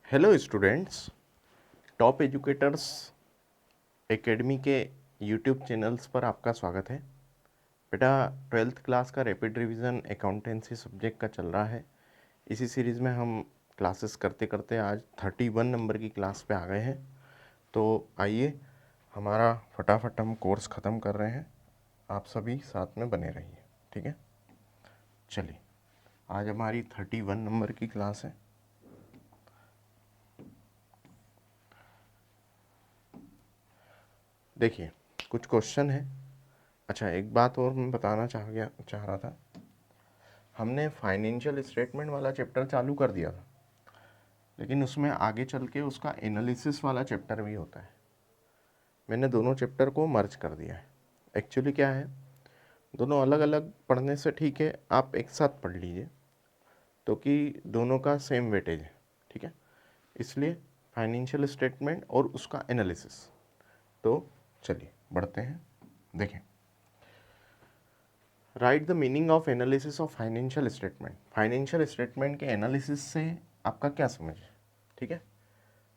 Hello students, top educators academy के YouTube channels पर आपका स्वागत है। बेटा, 12th क्लास का रैपिड रिवीजन अकाउंटेंसी सब्जेक्ट का चल रहा है। इसी सीरीज़ में हम क्लासेस करते करते आज 31 नंबर की क्लास पे आ गए हैं। तो आइए हमारा फटाफट हम कोर्स ख़त्म कर रहे हैं। आप सभी साथ में बने रहिए, ठीक है। चलिए, आज हमारी 31 नंबर की क्लास है। देखिए, कुछ क्वेश्चन है। अच्छा, एक बात और मैं बताना चाह रहा था। हमने फाइनेंशियल स्टेटमेंट वाला चैप्टर चालू कर दिया था, लेकिन उसमें आगे चल के उसका एनालिसिस वाला चैप्टर भी होता है। मैंने दोनों चैप्टर को मर्ज कर दिया है। एक्चुअली क्या है, दोनों अलग अलग पढ़ने से ठीक है आप एक साथ पढ़ लीजिए, तो कि दोनों का सेम वेटेज है, ठीक है। इसलिए फाइनेंशियल स्टेटमेंट और उसका एनालिसिस। तो चलिए बढ़ते हैं। देखें, right the meaning of analysis of financial statement. Financial statement के एनालिसिस से आपका क्या समझ है, ठीक है।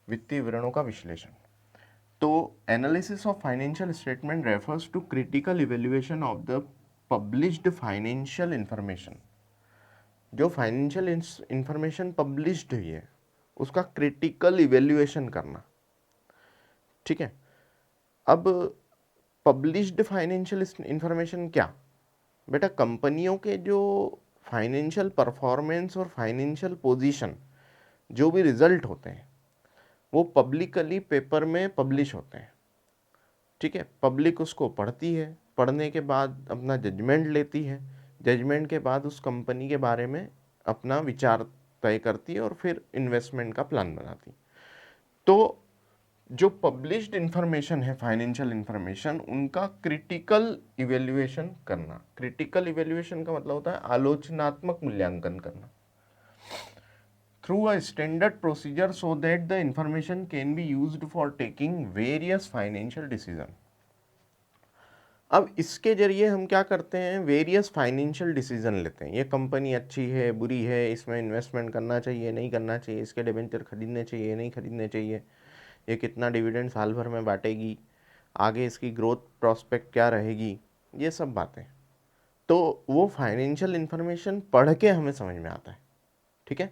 वित्तीय विवरणों का विश्लेषण। तो analysis of financial statement refers to critical evaluation of the published financial information. जो फाइनेंशियल इंफॉर्मेशन पब्लिश्ड हुई है उसका क्रिटिकल इवेल्युएशन करना, ठीक है। अब पब्लिश्ड फाइनेंशियल इंफॉर्मेशन क्या, बेटा, कंपनियों के जो फाइनेंशियल परफॉर्मेंस और फाइनेंशियल पोजीशन, जो भी रिजल्ट होते हैं वो पब्लिकली पेपर में पब्लिश होते हैं, ठीक है। पब्लिक उसको पढ़ती है, पढ़ने के बाद अपना जजमेंट लेती है, जजमेंट के बाद उस कंपनी के बारे में अपना विचार तय करती है और फिर इन्वेस्टमेंट का प्लान बनाती है। तो जो पब्लिश्ड इंफॉर्मेशन है, फाइनेंशियल इंफॉर्मेशन, उनका क्रिटिकल इवेल्युएशन करना। क्रिटिकल इवेल्युएशन का मतलब होता है आलोचनात्मक मूल्यांकन करना through a standard procedure so that the information can be used for taking various financial decision. अब इसके जरिए हम क्या करते हैं, वेरियस फाइनेंशियल डिसीजन लेते हैं। ये कंपनी अच्छी है, बुरी है, इसमें इन्वेस्टमेंट करना चाहिए, नहीं करना चाहिए, इसके डिबेंचर खरीदने चाहिए, नहीं खरीदने चाहिए, ये कितना डिविडेंड साल भर में बांटेगी, आगे इसकी ग्रोथ प्रोस्पेक्ट क्या रहेगी, ये सब बातें। तो वो फाइनेंशियल इंफॉर्मेशन पढ़ के हमें समझ में आता है, ठीक है।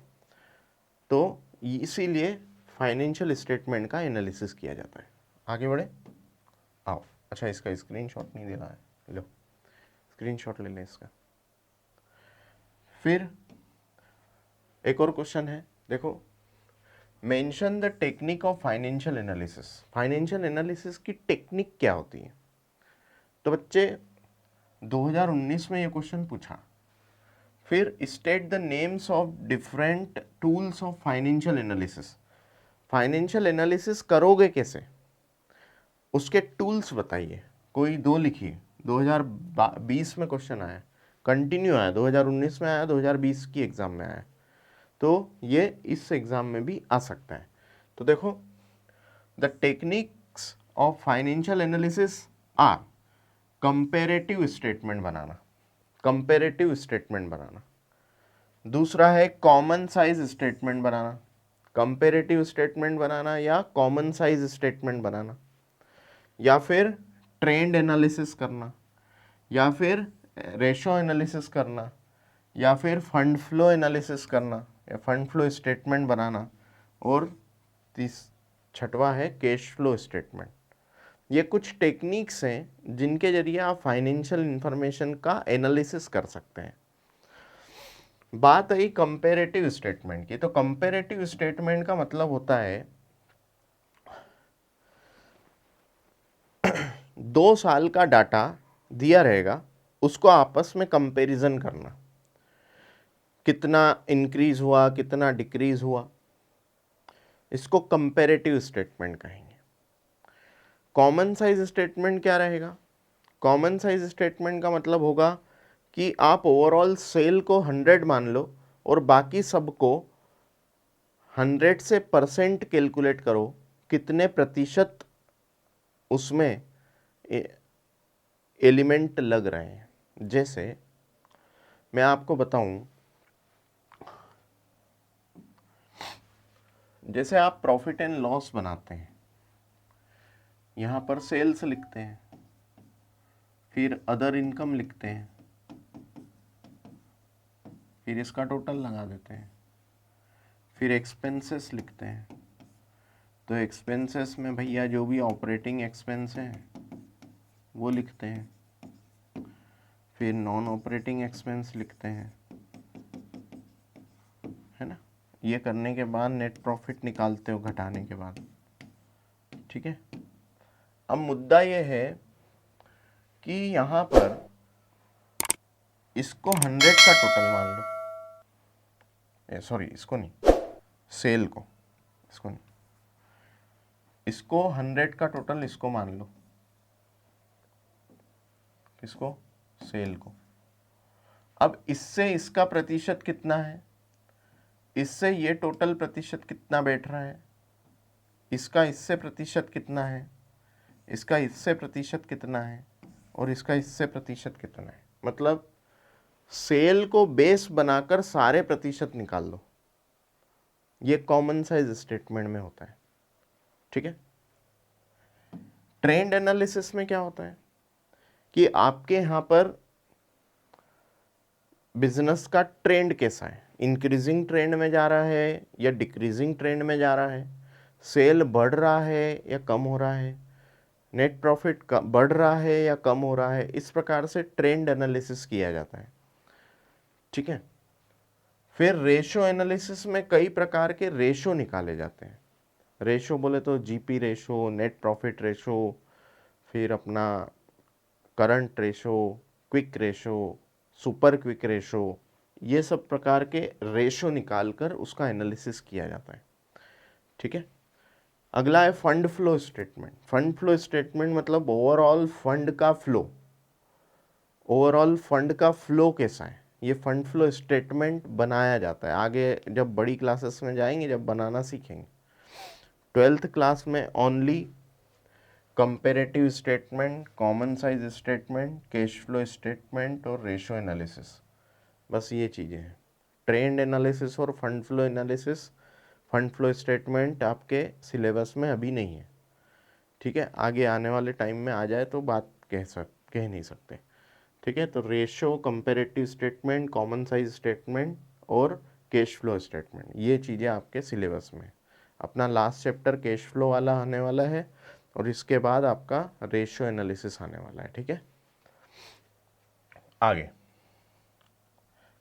तो इसीलिए फाइनेंशियल स्टेटमेंट का एनालिसिस किया जाता है। आगे बढ़े, आओ। अच्छा, इसका स्क्रीनशॉट नहीं दे रहा है, लो स्क्रीनशॉट ले लें इसका। फिर एक और क्वेश्चन है, देखो, mention the technique of financial analysis. Financial analysis की टेक्निक क्या होती है। तो बच्चे 2019 में ये क्वेश्चन पूछा। फिर state the names of different tools of financial analysis. Financial analysis करोगे कैसे, उसके टूल्स बताइए। कोई दो लिखिए। 2020 में क्वेश्चन आया, कंटिन्यू आया, 2019 में आया, 2020 की एग्जाम में आया, तो ये इस एग्जाम में भी आ सकता है। तो देखो, the techniques of financial analysis are comparative statement बनाना, कंपेरेटिव स्टेटमेंट बनाना। दूसरा है कॉमन साइज स्टेटमेंट बनाना, कंपेरेटिव स्टेटमेंट बनाना या कॉमन साइज स्टेटमेंट बनाना, या फिर ट्रेंड एनालिसिस करना, या फिर रेशो एनालिसिस करना, या फिर फंड फ्लो एनालिसिस करना या फंड फ्लो स्टेटमेंट बनाना, और छठवा है कैश फ्लो स्टेटमेंट। ये कुछ टेक्निक्स हैं जिनके जरिए आप फाइनेंशियल इंफॉर्मेशन का एनालिसिस कर सकते हैं। बात आई कंपेरेटिव स्टेटमेंट की, तो कंपेरेटिव स्टेटमेंट का मतलब होता है 2 साल का डाटा दिया रहेगा, उसको आपस में कंपैरिजन करना, कितना इंक्रीज हुआ, कितना डिक्रीज हुआ, इसको कंपेरेटिव स्टेटमेंट कहेंगे। कॉमन साइज स्टेटमेंट क्या रहेगा, कॉमन साइज स्टेटमेंट का मतलब होगा कि आप ओवरऑल सेल को 100 मान लो और बाकी सबको 100 से परसेंट कैलकुलेट करो, कितने प्रतिशत उसमें एलिमेंट लग रहे हैं। जैसे मैं आपको बताऊं, जैसे आप प्रॉफिट एंड लॉस बनाते हैं, यहाँ पर सेल्स लिखते हैं, फिर अदर इनकम लिखते हैं, फिर इसका टोटल लगा देते हैं, फिर एक्सपेंसेस लिखते हैं। तो एक्सपेंसेस में भैया जो भी ऑपरेटिंग एक्सपेंस हैं वो लिखते हैं, फिर नॉन ऑपरेटिंग एक्सपेंस लिखते हैं, है ना। ये करने के बाद नेट प्रॉफिट निकालते हो घटाने के बाद, ठीक है। अब मुद्दा ये है कि यहाँ पर इसको 100 का टोटल मान लो, सॉरी इसको नहीं, सेल को, इसको नहीं, इसको 100 का टोटल इसको मान लो, किसको, सेल को। अब इससे इसका प्रतिशत कितना है, इससे ये टोटल प्रतिशत कितना बैठ रहा है, इसका इससे प्रतिशत कितना है, इसका इससे प्रतिशत कितना है, और इसका इससे प्रतिशत कितना है। मतलब सेल को बेस बनाकर सारे प्रतिशत निकाल लो। ये कॉमन साइज स्टेटमेंट में होता है, ठीक है। ट्रेंड एनालिसिस में क्या होता है कि आपके यहाँ पर बिजनेस का ट्रेंड कैसा है, इंक्रीजिंग ट्रेंड में जा रहा है या डिक्रीजिंग ट्रेंड में जा रहा है, सेल बढ़ रहा है या कम हो रहा है, नेट प्रॉफिट बढ़ रहा है या कम हो रहा है। इस प्रकार से ट्रेंड एनालिसिस किया जाता है, ठीक है। फिर रेशो एनालिसिस में कई प्रकार के रेशो निकाले जाते हैं। रेशो बोले तो GP ratio, net profit ratio, फिर अपना current ratio, quick ratio, super quick ratio, ये सब प्रकार के रेशो निकालकर उसका एनालिसिस किया जाता है, ठीक है। अगला है fund flow statement. Fund flow statement मतलब ओवरऑल फंड का फ्लो, ओवरऑल फंड का फ्लो कैसा है, ये फंड फ्लो स्टेटमेंट बनाया जाता है। आगे जब बड़ी क्लासेस में जाएंगे, जब बनाना सीखेंगे, 12th क्लास में only comparative statement, common size statement, cash flow statement और रेशो एनालिसिस, बस ये चीज़ें हैं। ट्रेंड एनालिसिस और fund flow analysis, fund flow statement आपके सिलेबस में अभी नहीं है, ठीक है। आगे आने वाले टाइम में आ जाए तो बात कह नहीं सकते, ठीक है। तो ratio, comparative statement, common size statement और कैश फ्लो स्टेटमेंट, ये चीज़ें आपके सिलेबस में। अपना लास्ट चैप्टर कैश फ्लो वाला आने वाला है और इसके बाद आपका रेशो एनालिसिस आने वाला है, ठीक है। आगे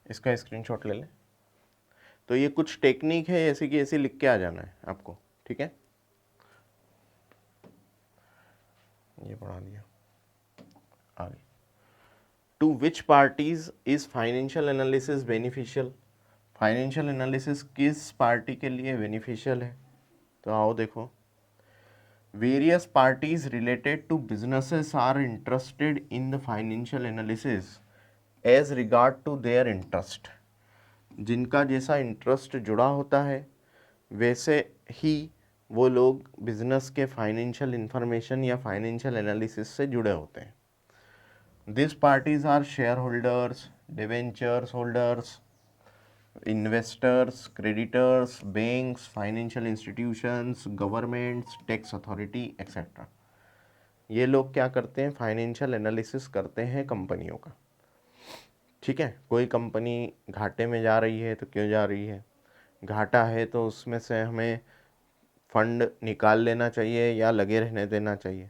इसका स्क्रीनशॉट ले लें। तो ये कुछ टेक्निक है, ऐसी की ऐसी लिख के आ जाना है आपको, ठीक है। ये पढ़ा दिया। आगे, to which parties is financial analysis beneficial. Financial analysis किस पार्टी के लिए बेनिफिशियल है, तो आओ देखो। Various parties related to businesses are interested in the financial analysis as regard to their interest. जिनका जैसा इंटरेस्ट जुड़ा होता है वैसे ही वो लोग बिजनेस के फाइनेंशियल इंफॉर्मेशन या फाइनेंशियल एनालिसिस से जुड़े होते हैं। This parties are share holders, debentures holders, investors, creditors, banks, financial institutions, governments, tax authority etcetera. ये लोग क्या करते हैं, फाइनेंशियल एनालिसिस करते हैं कंपनियों का, ठीक है। कोई कंपनी घाटे में जा रही है तो क्यों जा रही है, घाटा है तो उसमें से हमें फंड निकाल लेना चाहिए या लगे रहने देना चाहिए।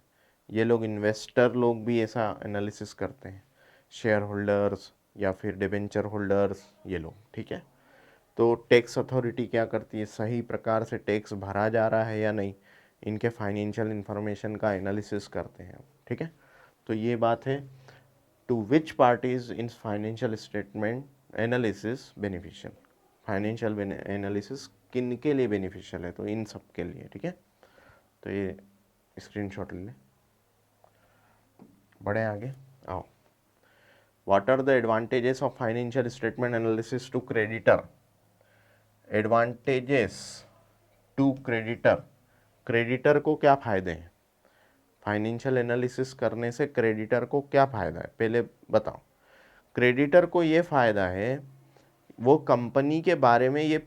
ये लोग इन्वेस्टर लोग भी ऐसा एनालिसिस करते हैं, शेयर होल्डर्स या फिर डिबेंचर होल्डर्स, ये लोग, ठीक है। तो टैक्स अथॉरिटी क्या करती है, सही प्रकार से टैक्स भरा जा रहा है या नहीं, इनके फाइनेंशियल इंफॉर्मेशन का एनालिसिस करते हैं, ठीक है। तो ये बात है। To which parties in financial statement analysis beneficial. Financial analysis किन के लिए बेनिफिशियल है, तो इन सब के लिए, ठीक है। तो ये स्क्रीनशॉट ले लें। बढ़े आगे, आओ। What are the advantages of financial statement analysis to creditor. Advantages to creditor, creditor को क्या फ़ायदे हैं, फाइनेंशियल एनालिसिस करने से क्रेडिटर को क्या फ़ायदा है, पहले बताओ। क्रेडिटर को ये फ़ायदा है, वो कंपनी के बारे में ये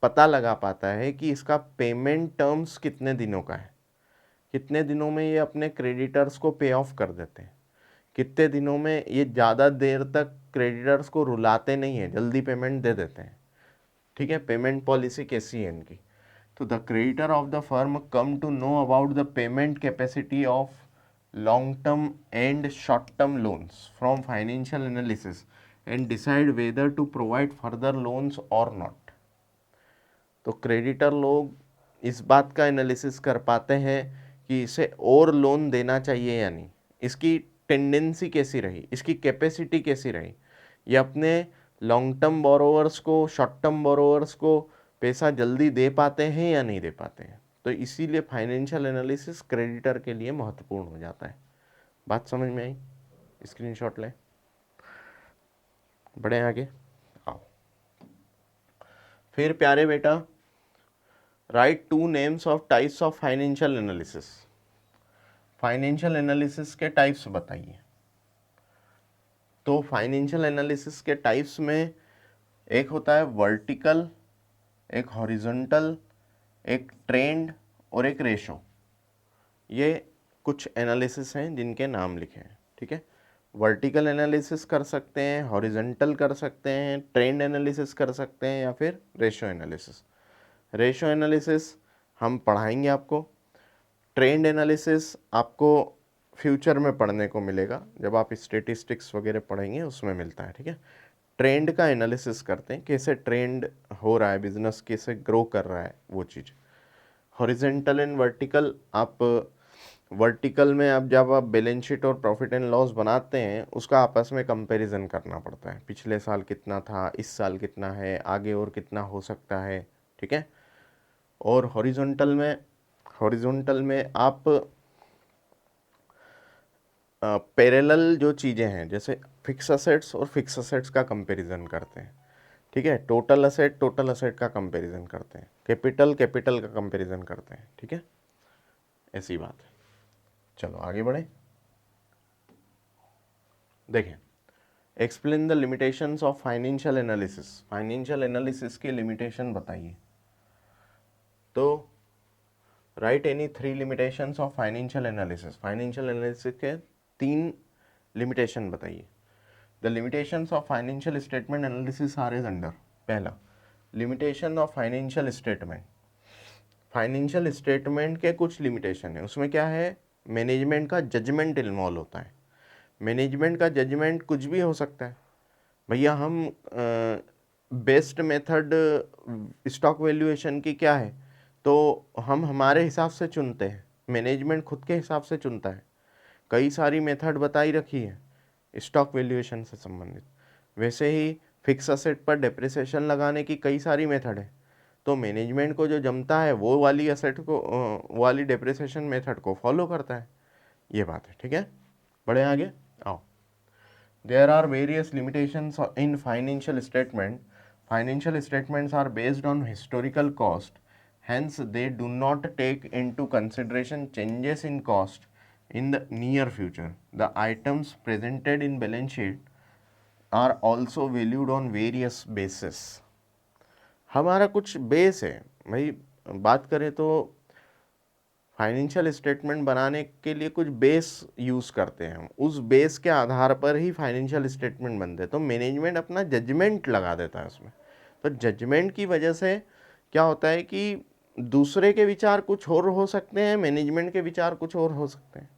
पता लगा पाता है कि इसका पेमेंट टर्म्स कितने दिनों का है, कितने दिनों में ये अपने क्रेडिटर्स को पे ऑफ कर देते हैं, कितने दिनों में ये ज़्यादा देर तक क्रेडिटर्स को रुलाते नहीं है, जल्दी पेमेंट दे देते हैं। ठीक है, पेमेंट पॉलिसी कैसी है इनकी। तो the creditor of the firm come to know about the payment capacity of long term and short term loans from financial analysis and decide whether to provide further loans or not. तो creditor लोग इस बात का analysis कर पाते हैं कि इसे और लोन देना चाहिए या नहीं, इसकी टेंडेंसी कैसी रही, इसकी कैपेसिटी कैसी रही, ये अपने लॉन्ग टर्म बोरोवर्स को, शॉर्ट टर्म बोरोवर्स को पैसा जल्दी दे पाते हैं या नहीं दे पाते हैं। तो इसीलिए फाइनेंशियल एनालिसिस क्रेडिटर के लिए महत्वपूर्ण हो जाता है। बात समझ में आई? स्क्रीनशॉट लें, बढ़े आगे। आओ फिर प्यारे बेटा, right 2 names of types of financial analysis. Financial analysis के टाइप्स बताइए। तो फाइनेंशियल एनालिसिस के टाइप्स में एक होता है वर्टिकल, एक हॉरिजॉन्टल, एक ट्रेंड और एक रेशो। ये कुछ एनालिसिस हैं जिनके नाम लिखे हैं। ठीक है, वर्टिकल एनालिसिस कर सकते हैं, हॉरिजॉन्टल कर सकते हैं, ट्रेंड एनालिसिस कर सकते हैं, या फिर रेशो एनालिसिस। रेशो एनालिसिस हम पढ़ाएंगे आपको, ट्रेंड एनालिसिस आपको फ्यूचर में पढ़ने को मिलेगा, जब आप स्टेटिस्टिक्स वगैरह पढ़ेंगे उसमें मिलता है। ठीक है, ट्रेंड का एनालिसिस करते हैं, कैसे ट्रेंड हो रहा है, बिजनेस कैसे ग्रो कर रहा है, वो चीज़। हॉरिजॉन्टल एंड वर्टिकल, आप वर्टिकल में अब जब आप बैलेंस शीट और प्रॉफिट एंड लॉस बनाते हैं, उसका आपस में कंपैरिजन करना पड़ता है, पिछले साल कितना था, इस साल कितना है, आगे और कितना हो सकता है। ठीक है, और हॉरिजॉन्टल में आप पैरेलल जो चीज़ें हैं, जैसे फिक्स असेट्स और फिक्स असेट्स का कंपैरिजन करते हैं। ठीक है, टोटल असेट का कंपैरिजन करते हैं, कैपिटल का कंपैरिजन करते हैं। ठीक है, ऐसी बात है। चलो आगे बढ़े, देखें, explain the limitations of financial analysis. Financial analysis की लिमिटेशन बताइए। तो write any 3 limitations of financial analysis. Financial analysis के 3 लिमिटेशन बताइए। The limitations of financial statement analysis are as under. पहला, limitation of financial statement. Financial statement के कुछ limitation है, उसमें क्या है, मैनेजमेंट का जजमेंट इन्वॉल्व होता है। मैनेजमेंट का जजमेंट कुछ भी हो सकता है। भैया हम बेस्ट मेथड स्टॉक वैल्यूएशन की क्या है, तो हम हमारे हिसाब से चुनते हैं, मैनेजमेंट खुद के हिसाब से चुनता है। कई सारी मेथड बताई रखी है स्टॉक वैल्यूएशन से संबंधित। वैसे ही फिक्स असेट पर डेप्रिसिएशन लगाने की कई सारी मेथड है, तो मैनेजमेंट को जो जमता है वो वाली असेट को, वो वाली डेप्रिसिएशन मेथड को फॉलो करता है। ये बात है। ठीक है, बढ़े आगे। आओ, there are various limitations in financial statement. Financial statements are based on historical cost, hence they do not take into consideration changes in cost in the near future. The items presented in balance sheet are also valued on various bases. हमारा कुछ base है भाई, बात करें तो financial statement बनाने के लिए कुछ बेस यूज़ करते हैं हम, उस बेस के आधार पर ही फाइनेंशियल स्टेटमेंट बनते हैं। तो मैनेजमेंट अपना जजमेंट लगा देता है उसमें। तो जजमेंट की वजह से क्या होता है कि दूसरे के विचार कुछ और हो सकते हैं, मैनेजमेंट के विचार कुछ और हो सकते हैं।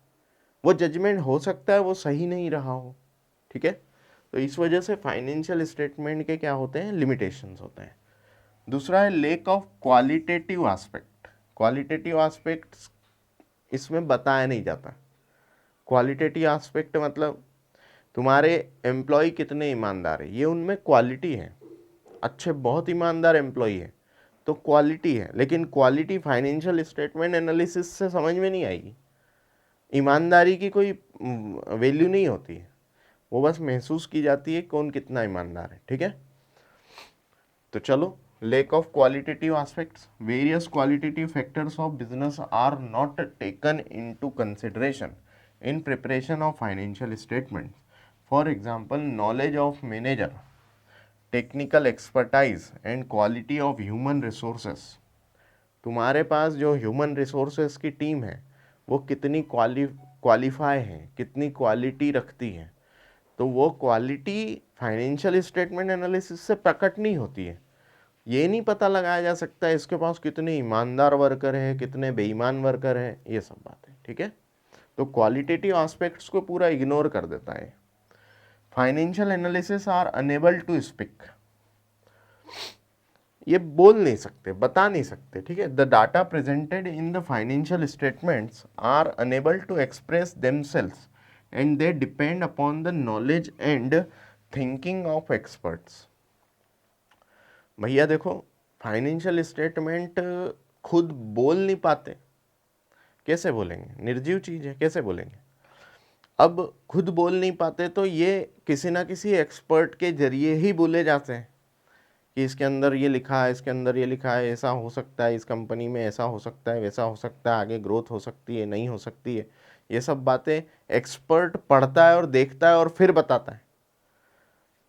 वो जजमेंट हो सकता है वो सही नहीं रहा हो। ठीक है, तो इस वजह से फाइनेंशियल स्टेटमेंट के क्या होते हैं, लिमिटेशंस होते हैं। दूसरा है lake of qualitative aspect. Qualitative aspect इसमें बताया नहीं जाता। क्वालिटेटिव एस्पेक्ट मतलब तुम्हारे एम्प्लॉय कितने ईमानदार है, ये उनमें क्वालिटी है। अच्छे बहुत ईमानदार एम्प्लॉय है तो क्वालिटी है, लेकिन क्वालिटी फाइनेंशियल स्टेटमेंट एनालिसिस से समझ में नहीं आएगी। ईमानदारी की कोई वैल्यू नहीं होती है, वो बस महसूस की जाती है कौन कितना ईमानदार है। ठीक है, तो चलो, lack of qualitative aspects. Various qualitative factors of business are not taken into consideration in preparation of financial statements. For example, knowledge of manager, technical expertise and quality of human resources, तुम्हारे पास जो human resources की team है वो कितनी qualify है, कितनी quality रखती है, तो वो क्वालिटी फाइनेंशियल स्टेटमेंट एनालिसिस से प्रकट नहीं होती है। ये नहीं पता लगाया जा सकता है इसके पास कितने ईमानदार वर्कर हैं, कितने बेईमान वर्कर हैं, ये सब बातें, ठीक है। तो क्वालिटेटिव एस्पेक्ट्स को पूरा इग्नोर कर देता है। Financial analysis are unable to speak, ये बोल नहीं सकते, बता नहीं सकते, ठीक है। The data presented in the financial statements are unable to express themselves and they depend upon the knowledge and thinking of experts. भैया देखो, फाइनेंशियल स्टेटमेंट खुद बोल नहीं पाते, कैसे बोलेंगे, निर्जीव चीज है, कैसे बोलेंगे। अब खुद बोल नहीं पाते तो ये किसी ना किसी एक्सपर्ट के जरिए ही बोले जाते हैं कि इसके अंदर ये लिखा है, इसके अंदर ये लिखा है, ऐसा हो सकता है, इस कंपनी में ऐसा हो सकता है, वैसा हो सकता है, आगे ग्रोथ हो सकती है, नहीं हो सकती है। ये सब बातें एक्सपर्ट पढ़ता है और देखता है और फिर बताता है।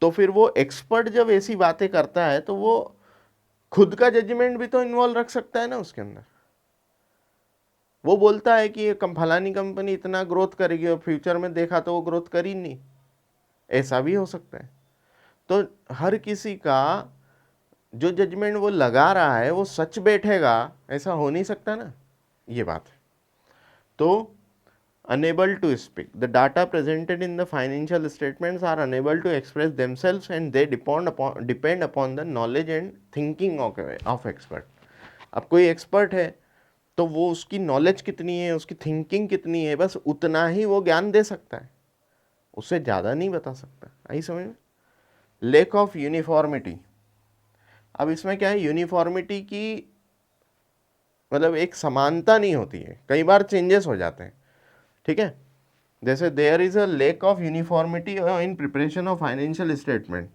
तो फिर वो एक्सपर्ट जब ऐसी बातें करता है तो वो खुद का जजमेंट भी तो इन्वॉल्व रख सकता है ना उसके अंदर। वो बोलता है कि ये फलानी कंपनी इतना ग्रोथ करेगी और फ्यूचर में देखा तो वो ग्रोथ कर ही नहीं, ऐसा भी हो सकता है। तो हर किसी का जो जजमेंट वो लगा रहा है वो सच बैठेगा, ऐसा हो नहीं सकता ना, ये बात है। तो unable to speak, the data presented in the financial statements are unable to express themselves and they depend upon the knowledge and thinking of expert। अब कोई एक्सपर्ट है तो वो उसकी नॉलेज कितनी है, उसकी थिंकिंग कितनी है, बस उतना ही वो ज्ञान दे सकता है, उससे ज़्यादा नहीं बता सकता। आई समझ में। लेक ऑफ यूनिफॉर्मिटी, अब इसमें क्या है, यूनिफॉर्मिटी की मतलब एक समानता नहीं होती है, कई बार चेंजेस हो जाते हैं, ठीक है। जैसे there is a lack of uniformity in preparation of financial statement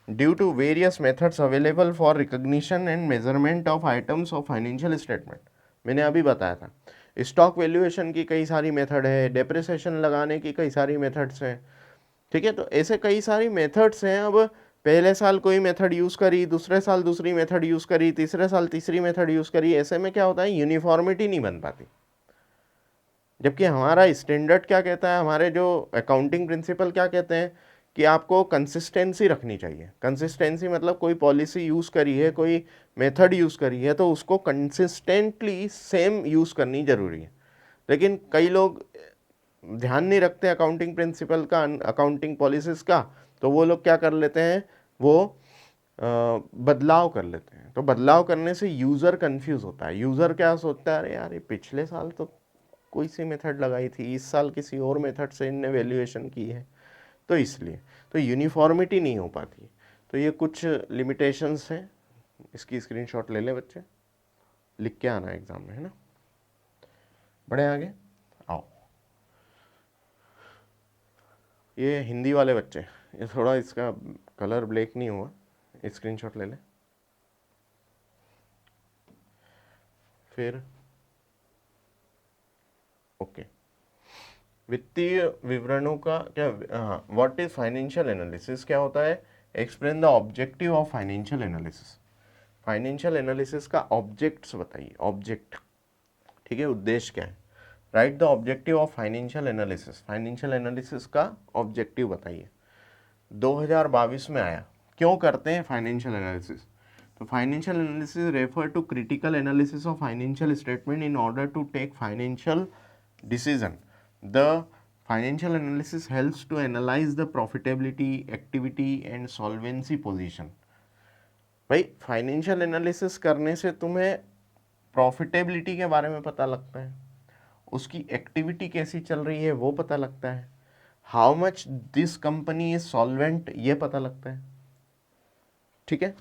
due to various methods available for recognition and measurement of items of financial statement. मैंने अभी बताया था, स्टॉक वैल्यूएशन की कई सारी मेथड है, डेप्रिसिएशन लगाने की कई सारी मेथड्स हैं, ठीक है। तो ऐसे कई सारी मेथड्स हैं। अब पहले साल कोई मेथड यूज़ करी, दूसरे साल दूसरी मेथड यूज़ करी, तीसरे साल तीसरी मेथड यूज़ करी, ऐसे में क्या होता है, यूनिफॉर्मिटी नहीं बन पाती। जबकि हमारा स्टैंडर्ड क्या कहता है, हमारे जो अकाउंटिंग प्रिंसिपल क्या कहते हैं कि आपको कंसिस्टेंसी रखनी चाहिए। कंसिस्टेंसी मतलब कोई पॉलिसी यूज़ करी है, कोई मेथड यूज़ करी है, तो उसको कंसिस्टेंटली सेम यूज़ करनी ज़रूरी है। लेकिन कई लोग ध्यान नहीं रखते अकाउंटिंग प्रिंसिपल का, अकाउंटिंग पॉलिसीज़ का, तो वो लोग क्या कर लेते हैं, वो बदलाव कर लेते हैं। तो बदलाव करने से यूज़र कंफ्यूज होता है। यूज़र क्या सोचता है, अरे यार ये पिछले साल तो कोई सी मेथड लगाई थी, इस साल किसी और मेथड से इनने वैल्यूएशन की है, तो इसलिए तो यूनिफॉर्मिटी नहीं हो पाती। तो ये कुछ लिमिटेशंस हैं, इसकी स्क्रीनशॉट ले लें बच्चे, लिख के आना एग्जाम में, है ना। बढ़े आगे, आओ। ये हिंदी वाले बच्चे, ये थोड़ा इसका कलर ब्लैक नहीं हुआ, स्क्रीनशॉट ले लें। फिर ओके, वित्तीय विवरणों का क्या, हाँ, व्हाट इज फाइनेंशियल एनालिसिस, क्या होता है, explain the objective of financial analysis. Financial analysis का ऑब्जेक्ट्स बताइए, ऑब्जेक्ट, ठीक है, उद्देश्य क्या है। Write the objective of financial analysis, financial analysis का ऑब्जेक्टिव बताइए। 2022 में आया, क्यों करते हैं फाइनेंशियल एनालिसिस। तो financial analysis refer to critical analysis of financial statement in order to take financial decision. The financial analysis helps to analyze the profitability, activity and solvency position. भाई financial analysis करने से तुम्हें profitability के बारे में पता लगता है, उसकी एक्टिविटी कैसी चल रही है वो पता लगता है, how much this company is solvent ये पता लगता है, ठीक है।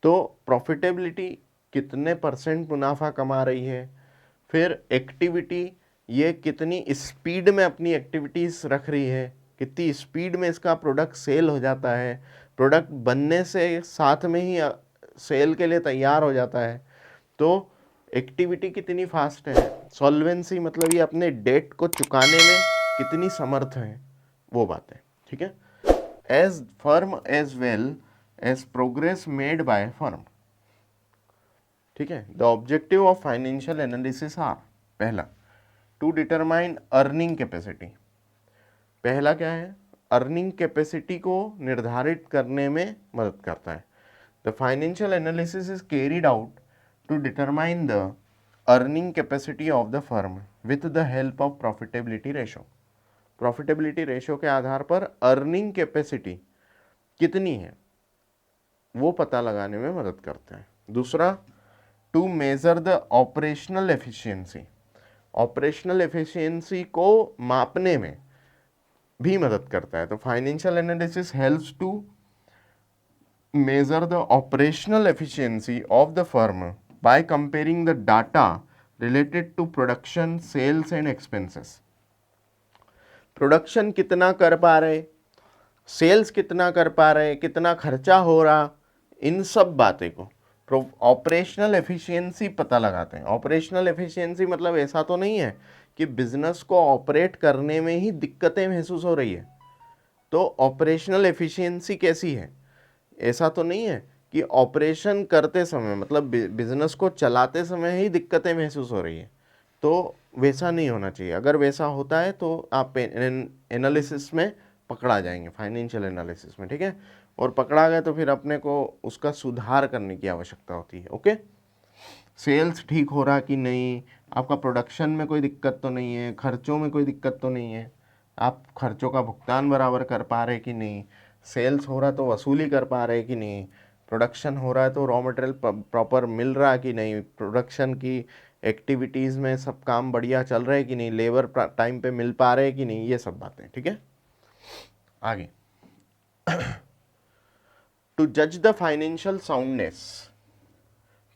तो प्रॉफिटेबिलिटी कितने % मुनाफा कमा रही है, फिर एक्टिविटी ये कितनी स्पीड में अपनी एक्टिविटीज़ रख रही है, कितनी स्पीड में इसका प्रोडक्ट सेल हो जाता है, प्रोडक्ट बनने से साथ में ही सेल के लिए तैयार हो जाता है, तो एक्टिविटी कितनी फास्ट है, सॉल्वेंसी मतलब ये अपने डेट को चुकाने में कितनी समर्थ है, वो बात है, ठीक है। As firm as well as progress made by firm. ठीक है, the objective of financial analysis are, पहला टू डिटरमाइन अर्निंग कैपेसिटी। पहला क्या है, अर्निंग कैपेसिटी को निर्धारित करने में मदद करता है। The financial analysis is carried out to determine the earning capacity of the firm with the help of profitability ratio. Profitability ratio के आधार पर अर्निंग कैपेसिटी कितनी है वो पता लगाने में मदद करते हैं। दूसरा, to measure the operational efficiency. Operational efficiency को मापने में भी मदद करता है। तो financial analysis helps to measure the operational efficiency of the firm by comparing the data related to production, sales and expenses. Production कितना कर पा रहे, सेल्स कितना कर पा रहे, कितना खर्चा हो रहा, इन सब बातें को ऑपरेशनल एफिशिएंसी पता लगाते हैं। ऑपरेशनल एफिशिएंसी मतलब ऐसा तो नहीं है कि बिजनेस को ऑपरेट करने में ही दिक्कतें महसूस हो रही है, तो ऑपरेशनल एफिशिएंसी कैसी है, ऐसा तो नहीं है कि ऑपरेशन करते समय मतलब बिजनेस को चलाते समय ही दिक्कतें महसूस हो रही है, तो वैसा नहीं होना चाहिए। अगर वैसा होता है तो आप एनालिसिस में पकड़ा जाएंगे, फाइनेंशियल एनालिसिस में। ठीक है, और पकड़ा गए तो फिर अपने को उसका सुधार करने की आवश्यकता होती है। ओके, सेल्स ठीक हो रहा कि नहीं, आपका प्रोडक्शन में कोई दिक्कत तो नहीं है, खर्चों में कोई दिक्कत तो नहीं है, आप खर्चों का भुगतान बराबर कर पा रहे कि नहीं, सेल्स हो रहा तो वसूली कर पा रहे कि नहीं, प्रोडक्शन हो रहा है तो रॉ मटेरियल प्रॉपर मिल रहा कि नहीं, प्रोडक्शन की एक्टिविटीज़ में सब काम बढ़िया चल रहे कि नहीं, लेबर टाइम पे मिल पा रहे कि नहीं, ये सब बातें। ठीक है, आगे टू जज the financial soundness.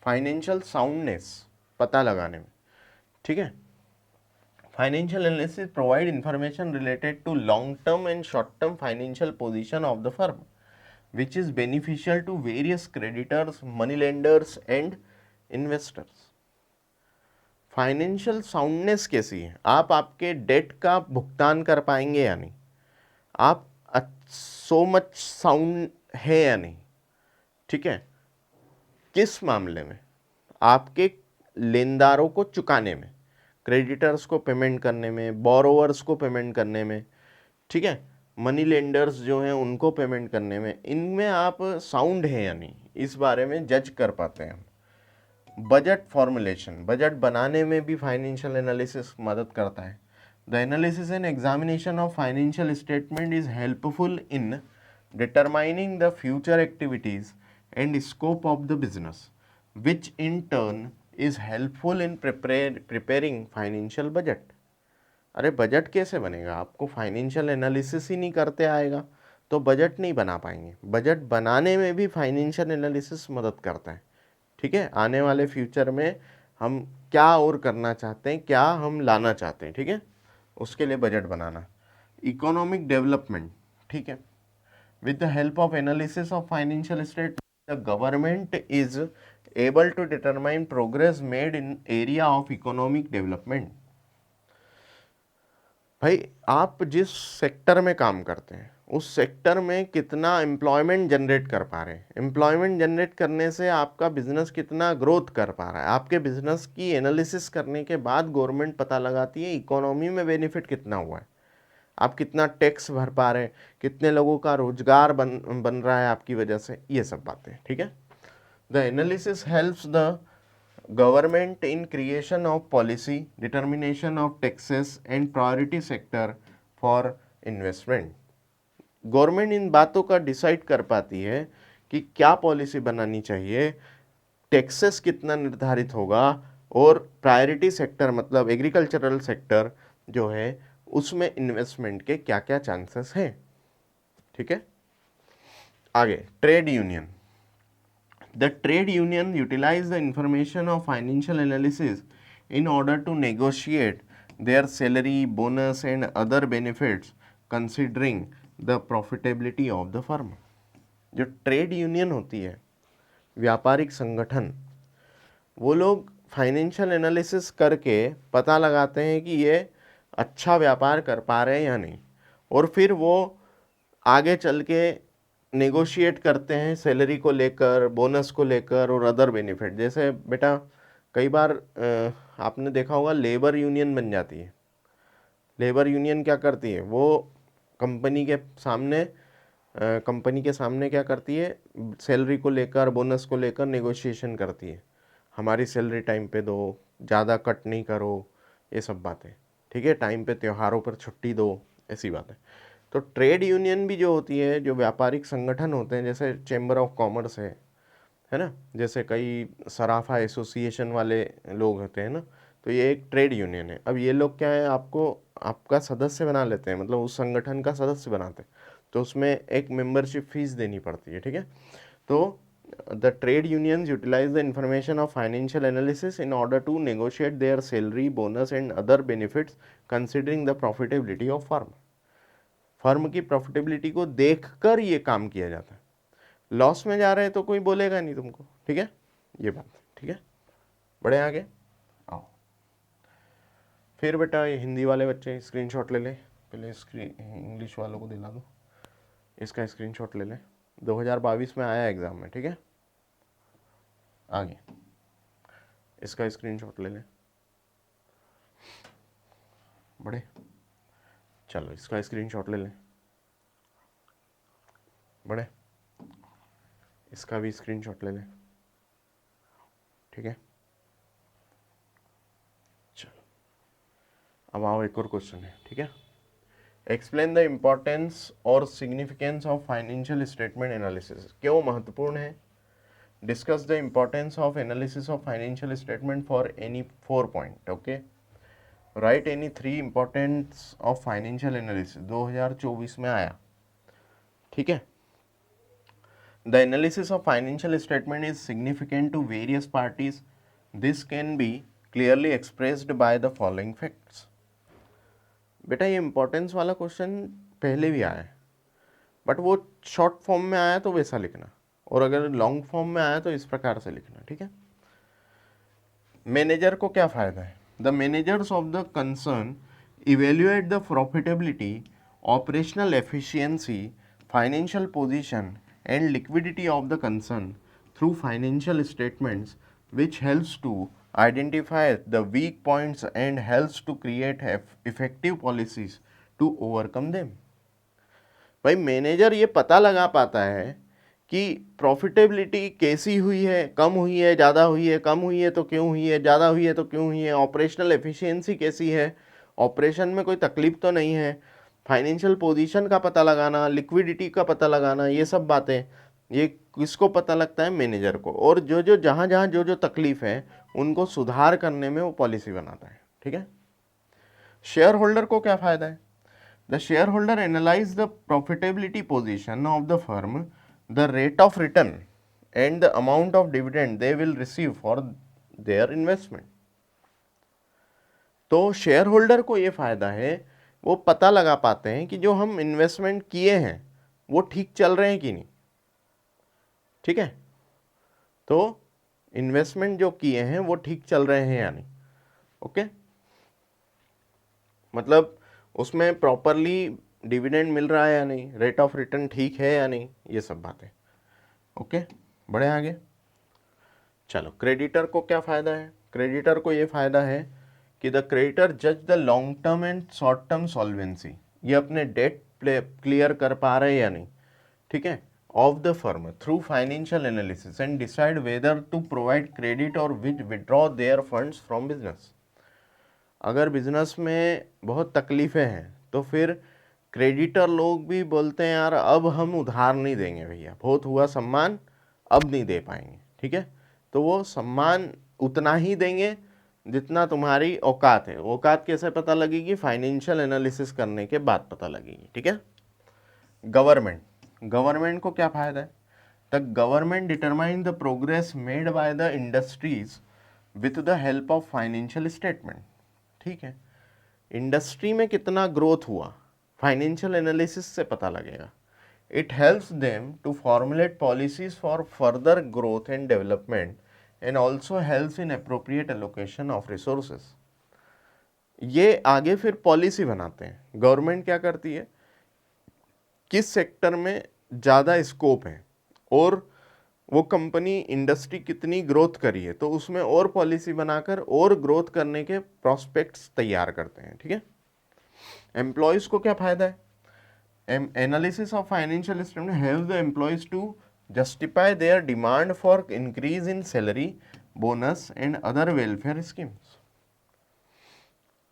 Financial soundness पता लगाने में, ठीक है, financial analysis provide information related to long term and short term financial position of the firm which is beneficial to various creditors, money lenders and investors. Financial soundness कैसी है, आप आपके date का भुगतान कर पाएंगे या नहीं, आप सो मच साउंड है या नहीं। ठीक है, किस मामले में, आपके लेनदारों को चुकाने में, क्रेडिटर्स को पेमेंट करने में, बोरोवर्स को पेमेंट करने में, ठीक है, मनी लेंडर्स जो हैं उनको पेमेंट करने में, इनमें आप साउंड है या नहीं, इस बारे में जज कर पाते हैं हम। बजट फॉर्मुलेशन, बजट बनाने में भी फाइनेंशियल एनालिसिस मदद करता है। The analysis and examination of financial statement is helpful in determining the future activities and scope of the business, which in turn is helpful in preparing financial budget। अरे budget कैसे बनेगा, आपको financial analysis ही नहीं करते आएगा तो budget नहीं बना पाएंगे। बजट बनाने में भी फाइनेंशियल एनालिसिस मदद करता है। ठीक है, आने वाले फ्यूचर में हम क्या और करना चाहते हैं, क्या हम लाना चाहते हैं, ठीक है, उसके लिए बजट बनाना। इकोनॉमिक डेवलपमेंट, ठीक है, with the help of analysis of financial statement the government is able to determine progress made in area of economic development। भाई आप जिस सेक्टर में काम करते हैं उस सेक्टर में कितना एम्प्लॉयमेंट जनरेट कर पा रहे हैं, एम्प्लॉयमेंट जनरेट करने से आपका बिजनेस कितना ग्रोथ कर पा रहा है, आपके बिजनेस की एनालिसिस करने के बाद गवर्नमेंट पता लगाती है इकोनॉमी में बेनिफिट कितना हुआ है, आप कितना टैक्स भर पा रहे हैं, कितने लोगों का रोजगार बन रहा है आपकी वजह से, ये सब बातें। ठीक है, the analysis helps the government in creation of policy, determination of taxes and priority sector for investment. Government in बातों का डिसाइड कर पाती है कि क्या पॉलिसी बनानी चाहिए, टैक्सेस कितना निर्धारित होगा, और प्रायोरिटी सेक्टर मतलब एग्रीकल्चरल सेक्टर जो है उसमें इन्वेस्टमेंट के क्या क्या चांसेस हैं। ठीक है, आगे trade union. The trade union utilize the information of financial analysis in order to negotiate their salary, bonus and other benefits considering the profitability of the firm. जो ट्रेड यूनियन होती है, व्यापारिक संगठन, वो लोग फाइनेंशियल एनालिसिस करके पता लगाते हैं कि ये अच्छा व्यापार कर पा रहे हैं या नहीं, और फिर वो आगे चल के नेगोशिएट करते हैं सैलरी को लेकर, बोनस को लेकर और अदर बेनिफिट। जैसे बेटा कई बार आपने देखा होगा लेबर यूनियन बन जाती है। लेबर यूनियन क्या करती है, वो कंपनी के सामने क्या करती है, सैलरी को लेकर, बोनस को लेकर नेगोशिएशन करती है। हमारी सैलरी टाइम पे दो, ज़्यादा कट नहीं करो, ये सब बातें, ठीक है, टाइम पे त्योहारों पर छुट्टी दो, ऐसी बातें। तो ट्रेड यूनियन भी जो होती है, जो व्यापारिक संगठन होते हैं, जैसे चैम्बर ऑफ कॉमर्स है ना, जैसे कई सराफा एसोसिएशन वाले लोग होते हैं ना, तो ये एक ट्रेड यूनियन है। अब ये लोग क्या है, आपको आपका सदस्य बना लेते हैं, मतलब उस संगठन का सदस्य बनाते हैं, तो उसमें एक मेंबरशिप फीस देनी पड़ती है, ठीक है। तो the trade unions utilize the information of financial analysis in order to negotiate their salary, bonus and other benefits considering the profitability of firm की प्रॉफिटेबिलिटी को देखकर ये काम किया जाता है। लॉस में जा रहे हैं तो कोई बोलेगा नहीं तुमको, ठीक है, ये बात, ठीक है। बढ़े आगे, आओ। फिर बेटा ये हिंदी वाले बच्चे स्क्रीनशॉट ले ले, पहले इंग्लिश वालों को दिला दो, इसका स्क्रीनशॉट ले ले, 2022 में आया एग्जाम में, ठीक है। आगे इसका स्क्रीनशॉट ले ले, बढ़े, चलो इसका स्क्रीनशॉट ले ले, बढ़े, इसका भी स्क्रीनशॉट ले ले, ठीक है। चलो अब आओ, एक और क्वेश्चन है, ठीक है। एक्सप्लेन द इम्पोर्टेंस और significance of financial statement analysis, क्यों महत्वपूर्ण है। Discuss the importance of analysis of financial statement for any 4 point, okay. Write any 3 importance of financial analysis, 2024 में आया, ठीक है। The analysis of financial statement is significant to various parties, this can be clearly expressed by the following facts. बेटा ये importance वाला question पहले भी आया है, बट वो शॉर्ट फॉर्म में आया तो वैसा लिखना, और अगर लॉन्ग फॉर्म में आया तो इस प्रकार से लिखना, ठीक है। मैनेजर को क्या फायदा है, the managers of the concern evaluate the profitability, operational efficiency, financial position and liquidity of the concern through financial statements, which helps to identify the weak points and helps to create effective policies to overcome them। भाई manager ये पता लगा पाता है कि profitability कैसी हुई है, कम हुई है, ज़्यादा हुई है, कम हुई है तो क्यों हुई है, ज़्यादा हुई है तो क्यों हुई है, ऑपरेशनल एफिशिएंसी कैसी है, ऑपरेशन में कोई तकलीफ तो नहीं है, फाइनेंशियल पोजीशन का पता लगाना, लिक्विडिटी का पता लगाना, ये सब बातें ये किसको पता लगता है, मैनेजर को। और जो जो जहाँ जहाँ जो जो तकलीफ है उनको सुधार करने में वो पॉलिसी बनाता है, ठीक है। शेयर होल्डर को क्या फायदा है, the share holder analyse the profitability position of the firm, the rate of return and the amount of dividend they will receive for their investment. तो शेयर होल्डर को ये फायदा है, वो पता लगा पाते हैं कि जो हम इन्वेस्टमेंट किए हैं वो ठीक चल रहे हैं कि नहीं, ठीक है। तो इन्वेस्टमेंट जो किए हैं वो ठीक चल रहे हैं या नहीं, ओके। मतलब उसमें प्रॉपरली डिविडेंड मिल रहा है या नहीं, रेट ऑफ रिटर्न ठीक है या नहीं, ये सब बातें, ओके। बढ़े आगे, चलो। क्रेडिटर को क्या फ़ायदा है, क्रेडिटर को ये फ़ायदा है कि द क्रेडिटर जज the long term and short term solvency, ये अपने डेट क्लियर कर पा रहे हैं या नहीं, ठीक है, of the firm through financial analysis and decide whether to provide credit or withdraw their funds from business। अगर बिजनेस में बहुत तकलीफ़ें हैं तो फिर क्रेडिटर लोग भी बोलते हैं यार अब हम उधार नहीं देंगे भैया, बहुत हुआ सम्मान, अब नहीं दे पाएंगे, ठीक है। तो वो सम्मान उतना ही देंगे जितना तुम्हारी औकात है। औकात कैसे पता लगेगी, फाइनेंशियल एनालिसिस करने के बाद पता लगेगी, ठीक है। गवर्नमेंट को क्या फायदा है, the government determine the progress made by the industries with the help of financial statement, ठीक है। इंडस्ट्री में कितना ग्रोथ हुआ फाइनेंशियल एनालिसिस से पता लगेगा। It helps them to formulate policies for further growth and development and also helps in appropriate allocation of resources. ये आगे फिर पॉलिसी बनाते हैं। गवर्नमेंट क्या करती है किस सेक्टर में ज़्यादा स्कोप है और वो कंपनी इंडस्ट्री कितनी ग्रोथ करी है, तो उसमें और पॉलिसी बनाकर और ग्रोथ करने के प्रॉस्पेक्ट्स तैयार करते हैं। ठीक है, एम्प्लॉयज़ को क्या फ़ायदा है? Analysis of financial statement help the employees to justify their demand for increase in salary, bonus and other welfare schemes.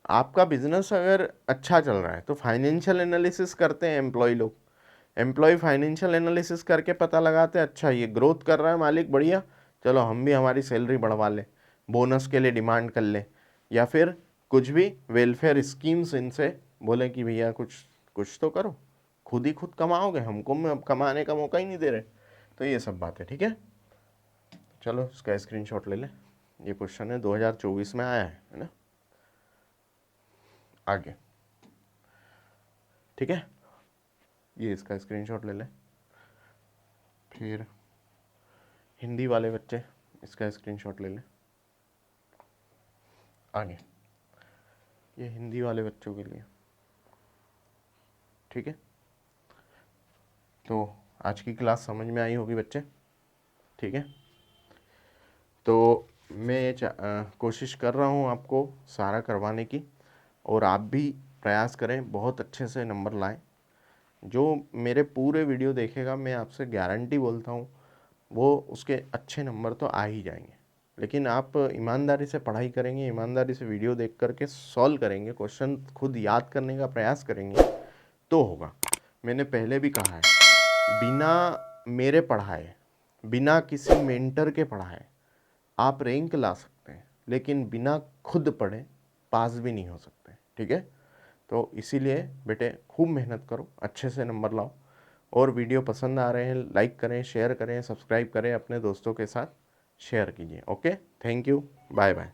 आपका बिजनेस अगर अच्छा चल रहा है तो फाइनेंशियल एनालिसिस करते हैं एम्प्लॉय लोग। एम्प्लॉय फाइनेंशियल एनालिसिस करके पता लगाते हैं, अच्छा ये ग्रोथ कर रहा है मालिक, बढ़िया, चलो हम भी हमारी सैलरी बढ़वा लें, बोनस के लिए डिमांड कर लें, या फिर कुछ भी वेलफेयर स्कीम्स इनसे बोले कि भैया कुछ तो करो, खुद कमाओगे, हमको कमाने का मौका ही नहीं दे रहे। तो ये सब बात है। ठीक है, चलो इसका स्क्रीनशॉट ले लें। ये क्वेश्चन है 2024 में आया है ना। आगे, ठीक है, ये इसका स्क्रीनशॉट ले लें। फिर हिंदी वाले बच्चे इसका स्क्रीनशॉट ले लें। आगे, ये हिंदी वाले बच्चों के लिए। ठीक है, तो आज की क्लास समझ में आई होगी बच्चे। ठीक है, तो मैं कोशिश कर रहा हूँ आपको सारा करवाने की, और आप भी प्रयास करें, बहुत अच्छे से नंबर लाएं। जो मेरे पूरे वीडियो देखेगा, मैं आपसे गारंटी बोलता हूँ, वो उसके अच्छे नंबर तो आ ही जाएंगे। लेकिन आप ईमानदारी से पढ़ाई करेंगे, ईमानदारी से वीडियो देख करके सॉल्व करेंगे, क्वेश्चन खुद याद करने का प्रयास करेंगे, तो होगा। मैंने पहले भी कहा है, बिना मेरे पढ़ाए, बिना किसी मेंटर के पढ़ाए आप रैंक ला सकते हैं, लेकिन बिना खुद पढ़े पास भी नहीं हो सकते। ठीक है, तो इसीलिए बेटे खूब मेहनत करो, अच्छे से नंबर लाओ, और वीडियो पसंद आ रहे हैं लाइक करें, शेयर करें, सब्सक्राइब करें, अपने दोस्तों के साथ शेयर कीजिए। Okay, thank you, bye bye.